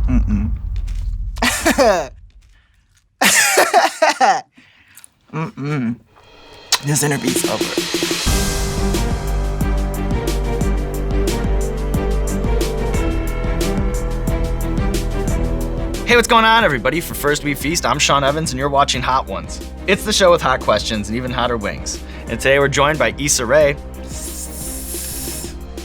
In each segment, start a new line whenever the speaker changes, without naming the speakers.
Mm-mm. Mm-mm. This interview's over.
Hey, what's going on, everybody? For First We Feast, I'm Sean Evans, and you're watching Hot Ones. It's the show with hot questions and even hotter wings. And today we're joined by Issa Rae.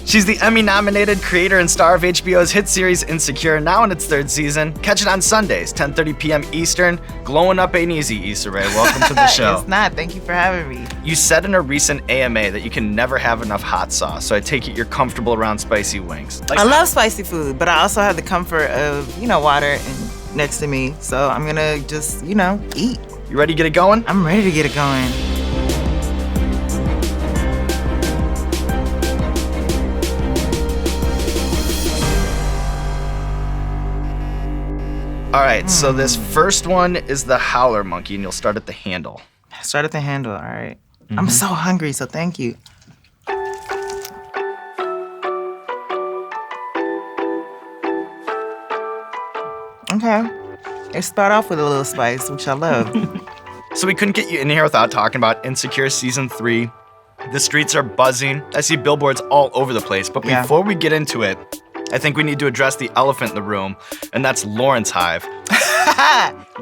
She's the Emmy-nominated creator and star of HBO's hit series Insecure, now in its third season. Catch it on Sundays, 10:30 p.m. Eastern. Glowing up ain't easy, Issa Rae. Welcome to the show.
It's not. Thank you for having me.
You said in a recent AMA that you can never have enough hot sauce, so I take it you're comfortable around spicy wings.
I love spicy food, but I also have the comfort of, water and next to me. So I'm gonna just, eat.
You ready to get it going?
I'm ready to get it going.
All right, so this first one is the howler monkey, and you'll start at the handle.
Start at the handle, all right. I'm so hungry, so thank you. Okay. Let's start off with a little spice, which I love.
So we couldn't get you in here without talking about Insecure Season 3. The streets are buzzing. I see billboards all over the place, but before we get into it, I think we need to address the elephant in the room, and that's Lawrence Hive.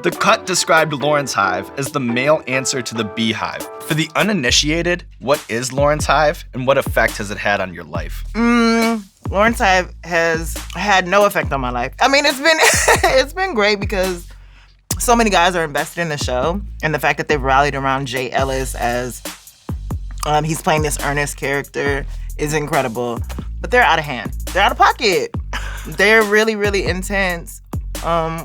The cut described Lawrence Hive as the male answer to the beehive. For the uninitiated, what is Lawrence Hive, and what effect has it had on your life?
Lawrence Hive has had no effect on my life. I mean, it's been great because so many guys are invested in the show, and the fact that they've rallied around Jay Ellis as he's playing this earnest character is incredible. But they're out of hand. They're out of pocket. They're really, really intense,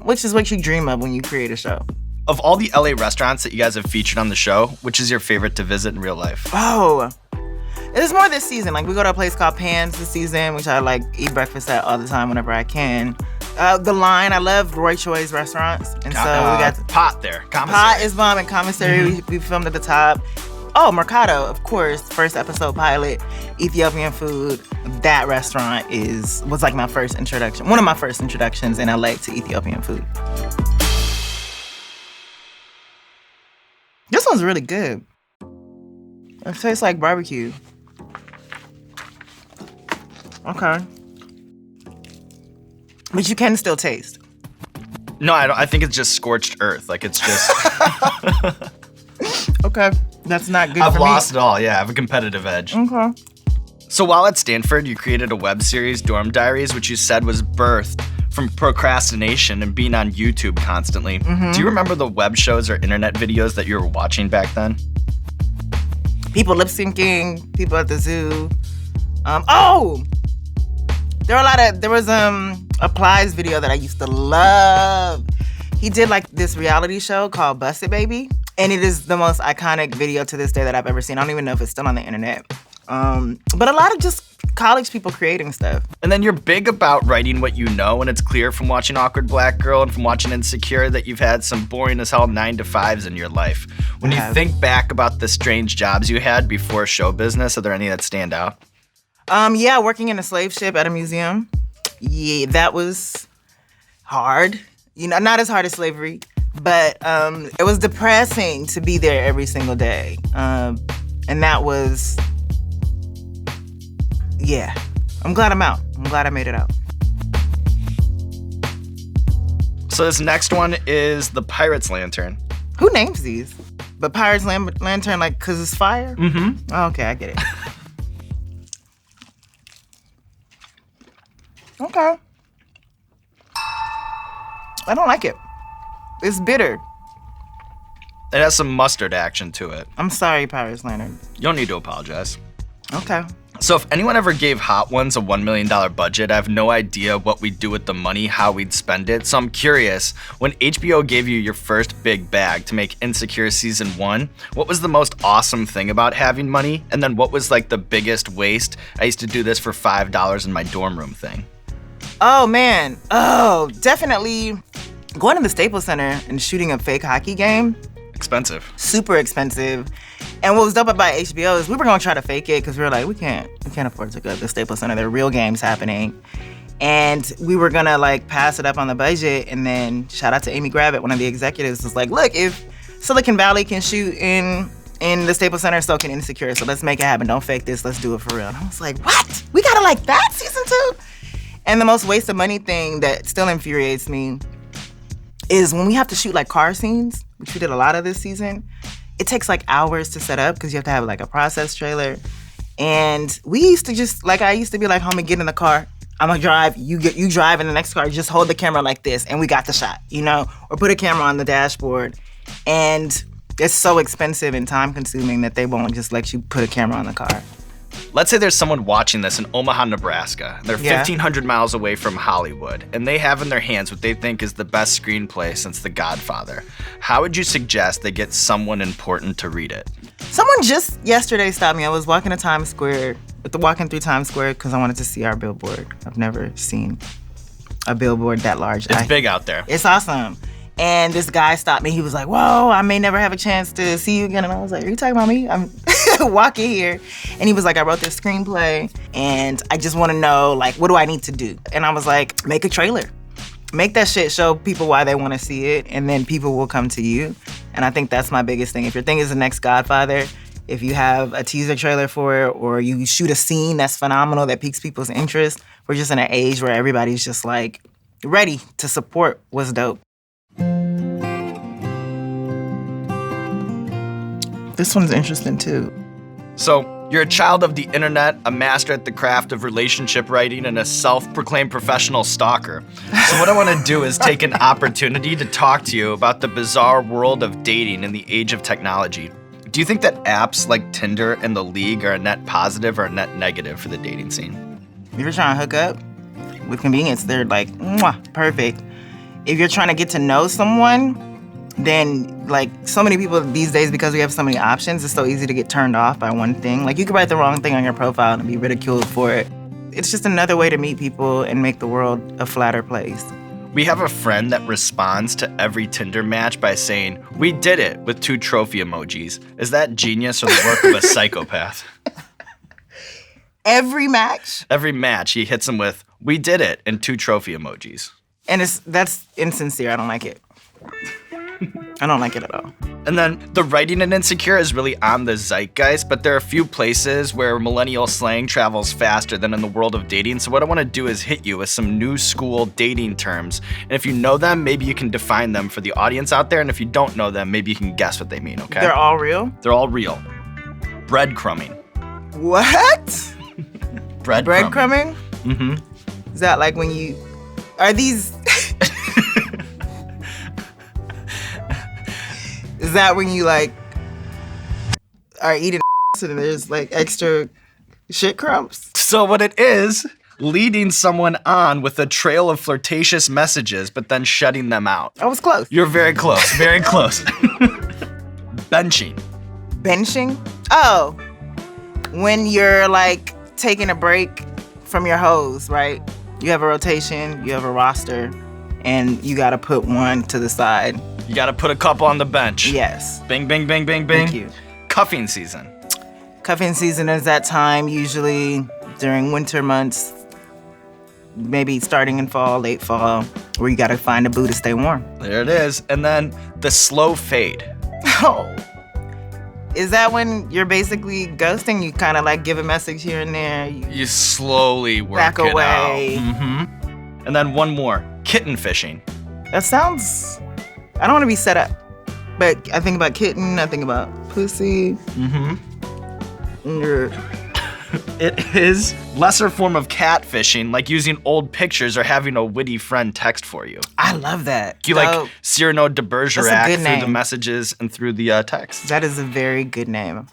which is what you dream of when you create a show.
Of all the LA restaurants that you guys have featured on the show, which is your favorite to visit in real life?
Oh, there's more this season. Like, we go to a place called Pan's this season, which I eat breakfast at all the time whenever I can. The Line, I love Roy Choi's restaurants. And so we got
Pot there. Commissary.
Pot is bomb and Commissary. We filmed at the top. Oh, Mercado, of course, first episode pilot, Ethiopian food. That restaurant was like my first introduction, one of my first introductions in LA to Ethiopian food. This one's really good. It tastes like barbecue. Okay. But you can still taste.
No, I think it's just scorched earth. Like, it's just...
Okay. That's not good for me.
I've lost it all. Yeah, I have a competitive edge.
Okay.
So while at Stanford, you created a web series, Dorm Diaries, which you said was birthed from procrastination and being on YouTube constantly. Do you remember the web shows or internet videos that you were watching back then?
People lip syncing, people at the zoo. There was a Plies video that I used to love. He did like this reality show called Busted Baby. And it is the most iconic video to this day that I've ever seen. I don't even know if it's still on the internet. But a lot of just college people creating stuff.
And then you're big about writing what you know, and it's clear from watching Awkward Black Girl and from watching Insecure that you've had some boring as hell 9-to-5s in your life. When you think back about the strange jobs you had before show business, are there any that stand out?
Working in a slave ship at a museum. Yeah, that was hard. Not as hard as slavery. But it was depressing to be there every single day. And that was, I'm glad I'm out. I'm glad I made it out.
So this next one is the Pirate's Lantern.
Who names these? But Pirate's Lantern, like, because it's fire? Oh, okay, I get it. Okay. I don't like it. It's bitter.
It has some mustard action to it.
I'm sorry, Pirate's Lantern.
You don't need to apologize.
Okay.
So if anyone ever gave Hot Ones a $1 million budget, I have no idea what we'd do with the money, how we'd spend it. So I'm curious, when HBO gave you your first big bag to make Insecure Season 1, what was the most awesome thing about having money? And then what was like the biggest waste? I used to do this for $5 in my dorm room thing.
Oh, man. Oh, definitely going to the Staples Center and shooting a fake hockey game.
Expensive. Super
expensive. And what was dope about HBO is we were going to try to fake it because we were like, we can't afford to go to the Staples Center. There are real games happening. And we were gonna like pass it up on the budget, and then shout out to Amy Gravitt, one of the executives, was like, look, if Silicon Valley can shoot in the Staples Center, so can Insecure. So let's make it happen. Don't fake this. Let's do it for real. And I was like, what? We got it like that, season 2? And the most waste of money thing that still infuriates me is when we have to shoot like car scenes, which we did a lot of this season. It takes like hours to set up because you have to have like a process trailer. And we used to just, like, I used to be like, homie, get in the car. I'm gonna drive, you drive in the next car, just hold the camera like this, and we got the shot, you know? Or put a camera on the dashboard. And it's so expensive and time consuming that they won't just let you put a camera on the car.
Let's say there's someone watching this in Omaha, Nebraska. They're 1,500 miles away from Hollywood, and they have in their hands what they think is the best screenplay since The Godfather. How would you suggest they get someone important to read it?
Someone just yesterday stopped me. I was walking through Times Square because I wanted to see our billboard. I've never seen a billboard that large.
It's big out there.
It's awesome. And this guy stopped me. He was like, whoa, I may never have a chance to see you again. And I was like, are you talking about me? I'm walking here. And he was like, I wrote this screenplay and I just want to know, like, what do I need to do? And I was like, make a trailer. Make that shit, show people why they want to see it, and then people will come to you. And I think that's my biggest thing. If your thing is the next Godfather, if you have a teaser trailer for it, or you shoot a scene that's phenomenal that piques people's interest, we're just in an age where everybody's just like ready to support what's dope. This one's interesting too.
So, you're a child of the internet, a master at the craft of relationship writing, and a self-proclaimed professional stalker. So what I want to do is take an opportunity to talk to you about the bizarre world of dating in the age of technology. Do you think that apps like Tinder and The League are a net positive or a net negative for the dating scene?
If you're trying to hook up with convenience, they're like, mwah, perfect. If you're trying to get to know someone, then like so many people these days, because we have so many options, it's so easy to get turned off by one thing. Like you could write the wrong thing on your profile and be ridiculed for it. It's just another way to meet people and make the world a flatter place.
We have a friend that responds to every Tinder match by saying, "We did it," with 2 trophy emojis. Is that genius or the work of a psychopath?
Every match?
Every match, he hits them with, "We did it," and 2 trophy emojis.
And that's insincere. I don't like it. I don't like it at all.
And then the writing in Insecure is really on the zeitgeist, but there are a few places where millennial slang travels faster than in the world of dating. So what I want to do is hit you with some new school dating terms. And if you know them, maybe you can define them for the audience out there. And if you don't know them, maybe you can guess what they mean, okay?
They're all real?
They're all real. Breadcrumbing.
What?
Breadcrumbing?
Mm-hmm. Is that like when you... Are these... Is that when you like are eating and there's like extra shit crumbs?
So what it is, leading someone on with a trail of flirtatious messages, but then shutting them out.
I was close.
You're very close, very close. Benching.
Benching? Oh, when you're like taking a break from your hoes, right? You have a rotation, you have a roster, and you gotta put one to the side.
You gotta put a couple on the bench.
Yes.
Bing, bing, bing, bing, bing.
Thank you.
Cuffing season.
Cuffing season is that time usually during winter months, maybe starting in fall, late fall, where you gotta find a boo to stay warm.
There it is. And then the slow fade.
Oh. Is that when you're basically ghosting? You kind of like give a message here and there.
You slowly work
back
it
away.
out. Mm-hmm. And then one more, kitten fishing.
That sounds... I don't want to be set up, but I think about kitten, I think about pussy.
Mm-hmm. It is lesser form of catfishing, like using old pictures or having a witty friend text for you.
I love that.
You like Cyrano de Bergerac through
name.
The messages and through the text.
That is a very good name.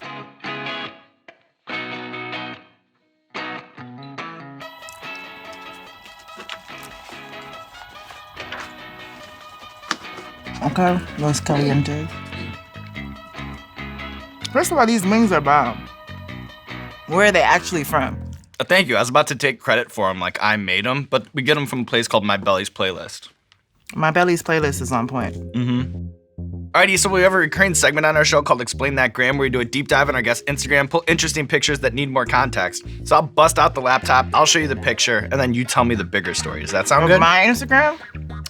Okay, Los Caliente. First of all, these wings are bomb. Where are they actually from?
Thank you. I was about to take credit for them, like I made them, but we get them from a place called My Belly's Playlist.
My Belly's Playlist is on point.
Mm-hmm. Alrighty, so we have a recurring segment on our show called Explain That Gram, where we do a deep dive on our guest Instagram, pull interesting pictures that need more context. So I'll bust out the laptop, I'll show you the picture, and then you tell me the bigger story. Does that sound good?
My Instagram?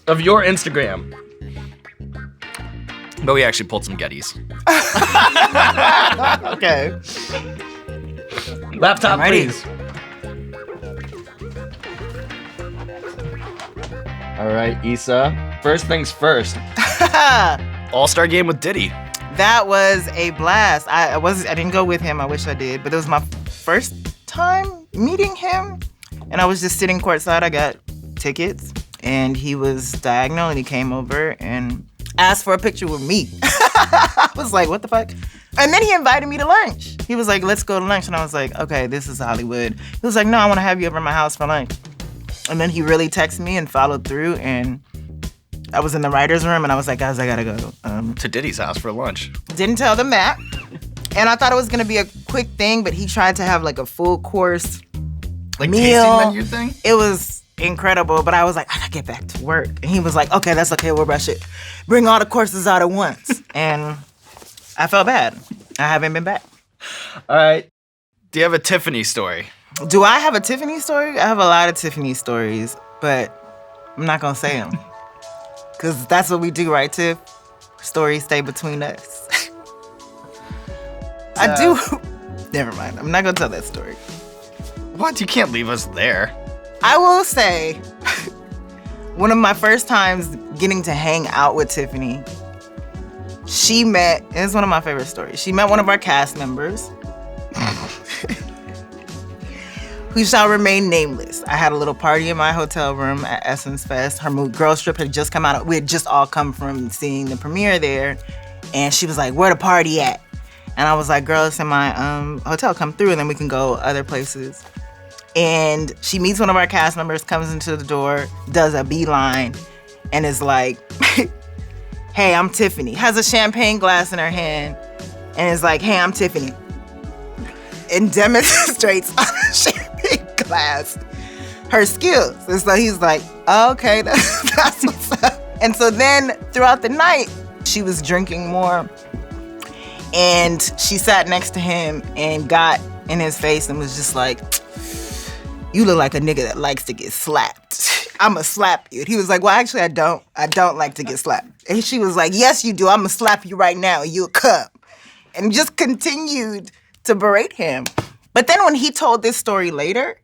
Of your Instagram. But we actually pulled some Gettys.
Okay.
Laptop, please. All right, Issa. First things first. All-Star game with Diddy.
That was a blast. I didn't go with him. I wish I did, but it was my first time meeting him, and I was just sitting courtside. I got tickets, and he was diagonal, and he came over and asked for a picture with me. I was like, what the fuck? And then he invited me to lunch. He was like, let's go to lunch, and I was like, okay, this is Hollywood. He was like, no, I want to have you over at my house for lunch. And then he really texted me and followed through, and I was in the writer's room, and I was like, guys, I gotta go.
To Diddy's house for lunch.
Didn't tell them that. And I thought it was gonna be a quick thing, but he tried to have like a full course
like
meal.
Tasting menu thing?
It was incredible, but I was like, I gotta get back to work. And he was like, okay, that's okay, we'll rush it. Bring all the courses out at once. And I felt bad. I haven't been back.
All right. Do you have a Tiffany story?
Do I have a Tiffany story? I have a lot of Tiffany stories, but I'm not gonna say them. Because that's what we do, right, Tiff? Stories stay between us. I do. Never mind. I'm not going to tell that story.
What? You can't leave us there.
I will say, one of my first times getting to hang out with Tiffany, it's one of my favorite stories. She met one of our cast members. Who shall remain nameless. I had a little party in my hotel room at Essence Fest. Her girl strip had just come out. We had just all come from seeing the premiere there. And she was like, where the party at? And I was like, girl, it's in my hotel. Come through and then we can go other places. And she meets one of our cast members, comes into the door, does a beeline, and is like, hey, I'm Tiffany. Has a champagne glass in her hand and is like, hey, I'm Tiffany. And demonstrates on a champagne glass her skills. And so he's like, oh, okay, that's what's up. And so then throughout the night, she was drinking more. And she sat next to him and got in his face and was just like, you look like a nigga that likes to get slapped. I'ma slap you. And he was like, well, actually, I don't like to get slapped. And she was like, yes, you do. I'ma slap you right now. You a cub. And just continued to berate him. But then when he told this story later,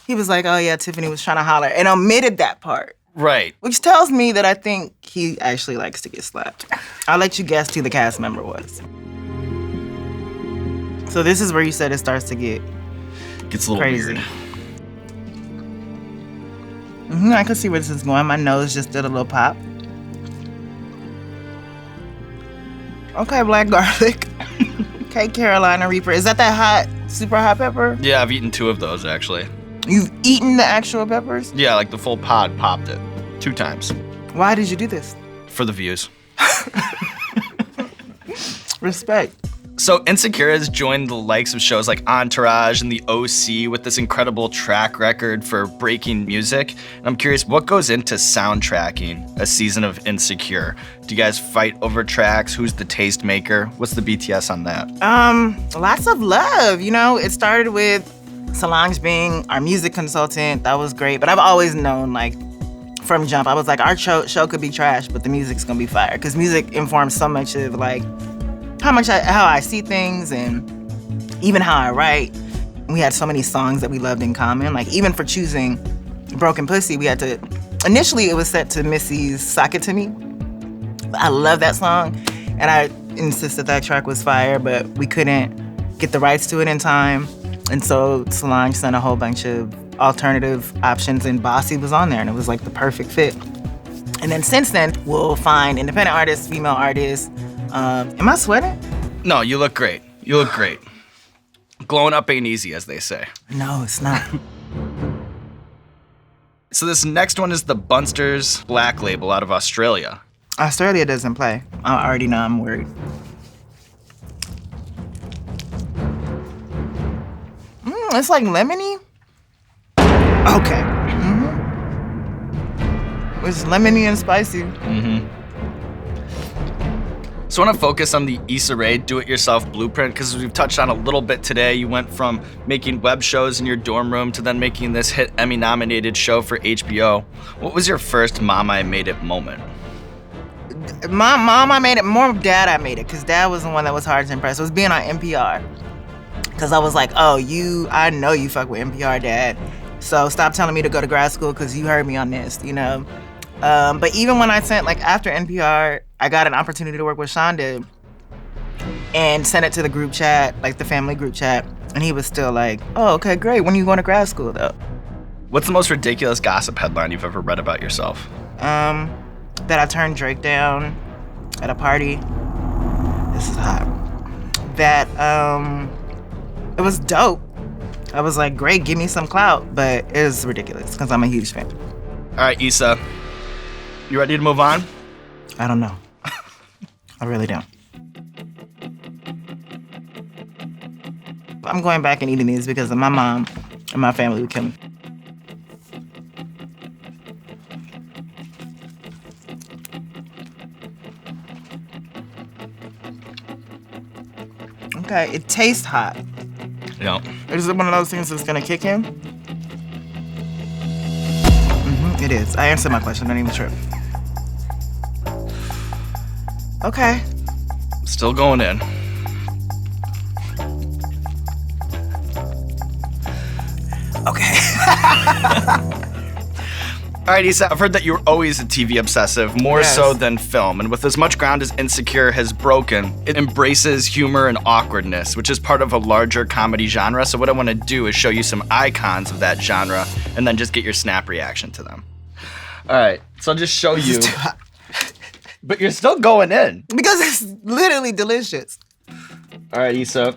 he was like, oh yeah, Tiffany was trying to holler and omitted that part.
Right.
Which tells me that I think he actually likes to get slapped. I'll let you guess who the cast member was. So this is where you said it starts to gets
a little
crazy.
Weird.
I can see where this is going. My nose just did a little pop. Okay, black garlic. Okay, Carolina Reaper. Is that hot, super hot pepper?
Yeah, I've eaten 2 of those, actually.
You've eaten the actual peppers?
Yeah, like the full pod, popped it 2 times.
Why did you do this?
For the views.
Respect.
So Insecure has joined the likes of shows like Entourage and The OC with this incredible track record for breaking music. And I'm curious, what goes into soundtracking a season of Insecure? Do you guys fight over tracks? Who's the taste maker? What's the BTS on that?
Lots of love. You know, it started with Solange being our music consultant. That was great. But I've always known, like, from jump, I was like, our show could be trash, but the music's gonna be fire. Because music informs so much of, like, how I see things and even how I write. We had so many songs that we loved in common. Like, even for choosing Broken Pussy, we had to, initially it was set to Missy's Sock It To Me. I love that song, and I insisted that track was fire, but we couldn't get the rights to it in time. And so Solange sent a whole bunch of alternative options, and Bossy was on there, and it was like the perfect fit. And then since then, we'll find independent artists, female artists. Am I sweating?
No, you look great. You look great. Glowing up ain't easy, as they say.
No, it's not.
So this next one is the Bunsters Black label out of Australia.
Australia doesn't play. I already know I'm worried. It's like lemony. Okay. It's lemony and spicy.
So I want to focus on the Issa Rae do-it-yourself blueprint, because as we've touched on a little bit today, you went from making web shows in your dorm room to then making this hit Emmy-nominated show for HBO. What was your first Mom I Made It moment?
Mom, I made it. More Dad, I made it, because Dad was the one that was hard to impress. It was being on NPR. Because I was like, oh, I know you fuck with NPR, Dad. So stop telling me to go to grad school because you heard me on this, you know? But even when I sent, like, after NPR, I got an opportunity to work with Shonda and sent it to the group chat, like the family group chat. And he was still like, oh, okay, great. When are you going to grad school, though?
What's the most ridiculous gossip headline you've ever read about yourself?
That I turned Drake down at a party. This is hot. That, it was dope. I was like, great, give me some clout. But it was ridiculous because I'm a huge fan.
All right, Issa. You ready to move on?
I don't know. I really don't. I'm going back and eating these because my mom and my family would kill me. Okay, it tastes hot.
Yeah.
Is it one of those things that's gonna kick in? It is. I answered my question, don't even trip. Okay.
Still going in.
Okay.
All right, Issa, I've heard that you're always a TV obsessive, more
Yes.
so than film. And with as much ground as Insecure has broken, it embraces humor and awkwardness, which is part of a larger comedy genre. So what I want to do is show you some icons of that genre and then just get your snap reaction to them. All right, so I'll just show you. But you're still going in.
Because it's literally delicious.
All right, Issa.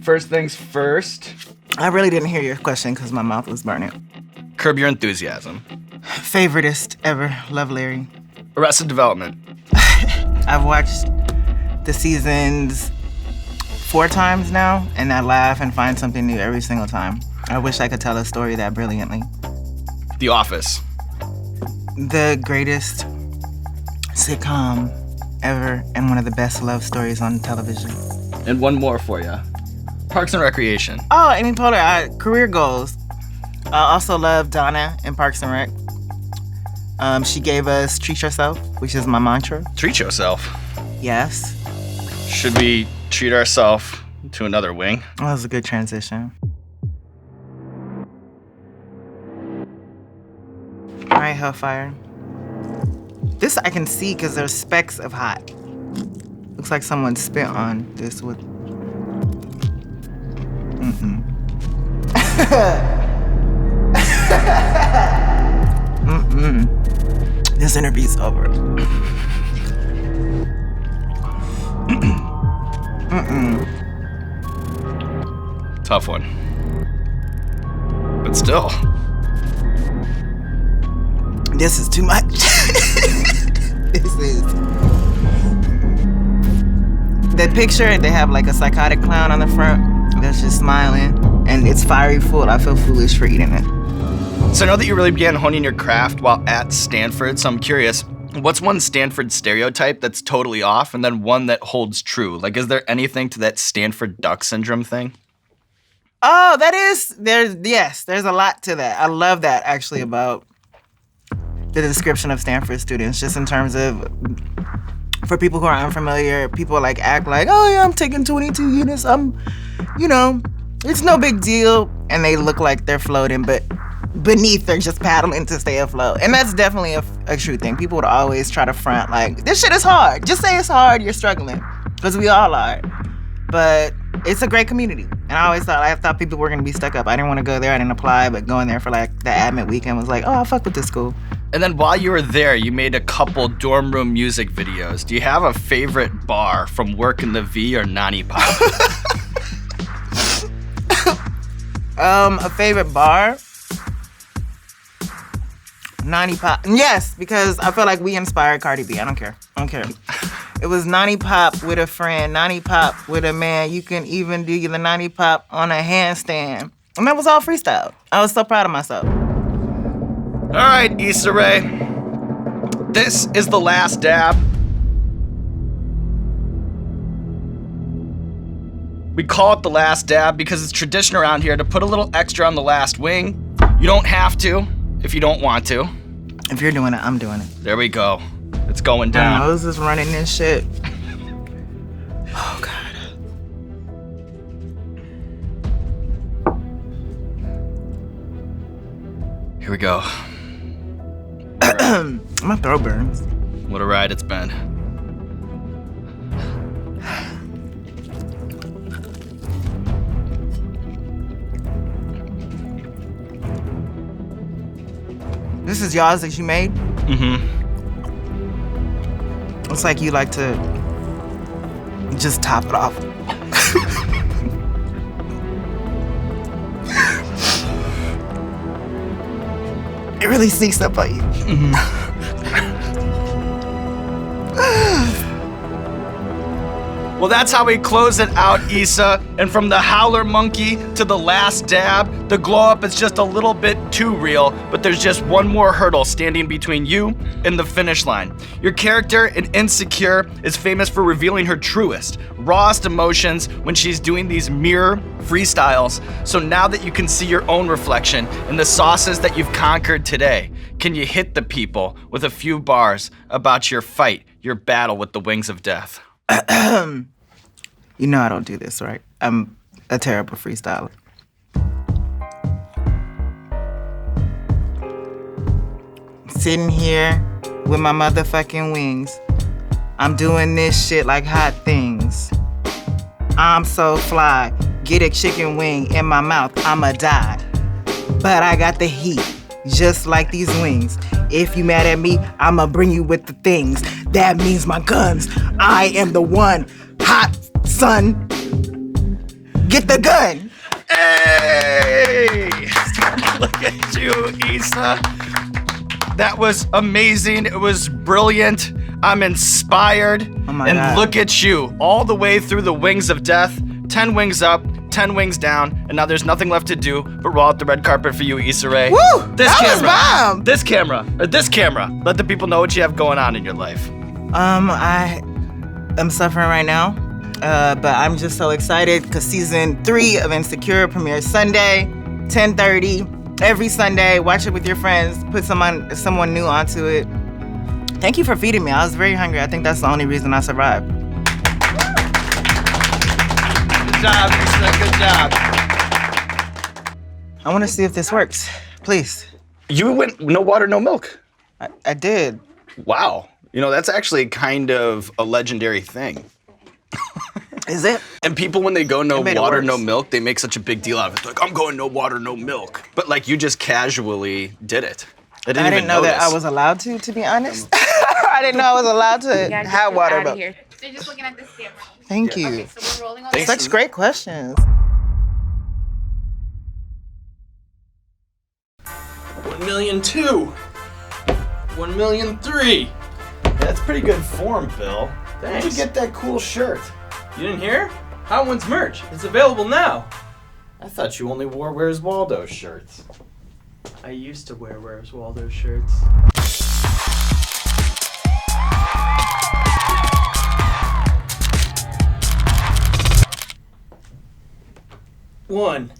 First things first.
I really didn't hear your question because my mouth was burning.
Curb Your Enthusiasm.
Favoritist ever. Love Larry.
Arrested Development.
I've watched the seasons 4 times now, and I laugh and find something new every single time. I wish I could tell a story that brilliantly.
The Office.
The greatest sitcom ever and one of the best love stories on television.
And one more for you. Parks and Recreation.
Oh, Amy Poehler, career goals. I also love Donna in Parks and Rec. She gave us Treat Yourself, which is my mantra.
Treat yourself.
Yes.
Should we treat ourselves to another wing?
That was a good transition. All right, Hellfire. This I can see because there's specks of hot. Looks like someone spit on this with... This interview's over.
Tough one. But still.
This is too much. This is. The picture, they have like a psychotic clown on the front that's just smiling, and it's fiery food. I feel foolish for eating it.
So I know that you really began honing your craft while at Stanford, so I'm curious, what's one Stanford stereotype that's totally off and then one that holds true? Like, is there anything to that Stanford duck syndrome thing?
Oh, there's a lot to that. I love that actually about the description of Stanford students, just in terms of, for people who are unfamiliar, people like act like, oh yeah, I'm taking 22 units, it's no big deal, and they look like they're floating, but beneath they're just paddling to stay afloat. And that's definitely a true thing. People would always try to front like, this shit is hard. Just say it's hard, you're struggling. Because we all are. But it's a great community. And I thought people were gonna be stuck up. I didn't want to go there, I didn't apply, but going there for like the admit weekend was like, oh, I'll fuck with this school.
And then while you were there, you made a couple dorm room music videos. Do you have a favorite bar from Work in the V or Nani Pop?
A favorite bar? Nani Pop. Yes, because I feel like we inspired Cardi B. I don't care. It was Nani Pop with a friend, Nani Pop with a man. You can even do the Nani Pop on a handstand. And that was all freestyle. I was so proud of myself.
All right, Issa Rae. This is the last dab. We call it the last dab because it's tradition around here to put a little extra on the last wing. You don't have to if you don't want to.
If you're doing it, I'm doing it.
There we go. It's going down.
Moses running this shit. Oh, God.
Here we go.
My throat burns.
What a ride it's been.
This is yours that you made?
Mm-hmm.
It's like you like to just top it off. It really sneaks up on you.
Well, that's how we close it out, Issa. And from the howler monkey to the last dab, the glow up is just a little bit too real, but there's just one more hurdle standing between you and the finish line. Your character in Insecure is famous for revealing her truest, rawest emotions when she's doing these mirror freestyles. So now that you can see your own reflection in the sauces that you've conquered today, can you hit the people with a few bars about your fight, your battle with the wings of death?
You know I don't do this, right? I'm a terrible freestyler. Sitting here with my motherfucking wings. I'm doing this shit like hot things. I'm so fly. Get a chicken wing in my mouth, I'ma die. But I got the heat, just like these wings. If you mad at me, I'ma bring you with the things. That means my guns. I am the one. Hot son. Get the gun.
Hey! Look at you, Issa. That was amazing. It was brilliant. I'm inspired.
Oh my
and
God.
Look at you, all the way through the wings of death. 10 wings up, 10 wings down, and now there's nothing left to do but roll out the red carpet for you, Issa Rae.
Woo!
This
That was
camera.
bomb.
This camera. Or this camera. Let the people know what you have going on in your life.
I am suffering right now, but I'm just so excited because season 3 of Insecure premieres Sunday, 10:30 every Sunday. Watch it with your friends. Put someone new onto it. Thank you for feeding me. I was very hungry. I think that's the only reason I survived.
Good job, Issa. Good job.
I want to see if this works. Please.
You went no water, no milk.
I did.
Wow. You know, that's actually kind of a legendary thing.
Is it?
And people, when they go no
I made it
water,
worse.
no milk, they make such a big deal out of it. Like, I'm going no water, no milk. But like, you just casually did it. I didn't even
know that
notice.
I was allowed to be honest. I didn't know I was allowed to
Yeah,
have water.
out
But
of here. They're just looking at this camera.
thank you.
Okay, so we're rolling on
Thanks.
this.
Such great questions.
1,000,002. 1,000,003.
That's pretty good form, Bill.
Thanks.
Where'd you get that cool shirt?
You didn't hear? Hot Ones merch. It's available now.
I thought you only wore Where's Waldo shirts.
I used to wear Where's Waldo shirts. One.